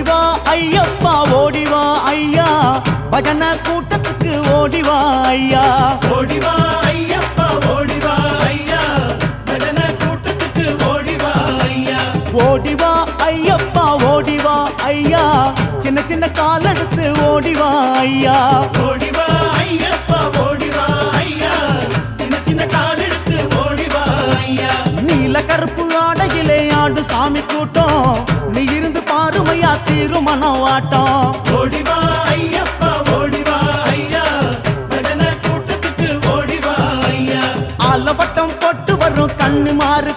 ஓடிவா ஐயப்பா ஓடிவா ஐயா பஜன கூட்டத்துக்கு ஓடிவா ஐயா ஓடிவா ஐயப்பா ஓடிவா ஐயா பஜன கூட்டத்துக்கு ஓடிவா ஐயா ஓடிவா ஐயப்பா ஓடிவா ஐயா சின்ன சின்ன கால் எடுத்து ஓடிவா ஐயா ஓடிவா ஐயப்பா ஓடிவா ஐயா சின்ன சின்ன கால் எடுத்து ஓடிவா ஐயா நீல கருப்பு ஆடையிலே ஆடு சாமி கூட்டம் நீ இருந்து பாருமையா திருமணம் வாட்டம் ஓடிவா ஐயப்பா ஓடிவா ஐயா பஜன கூட்டத்துக்கு ஓடிவா ஐயா ஆலவட்டம் போட்டு வரும் கண்ணு மாறு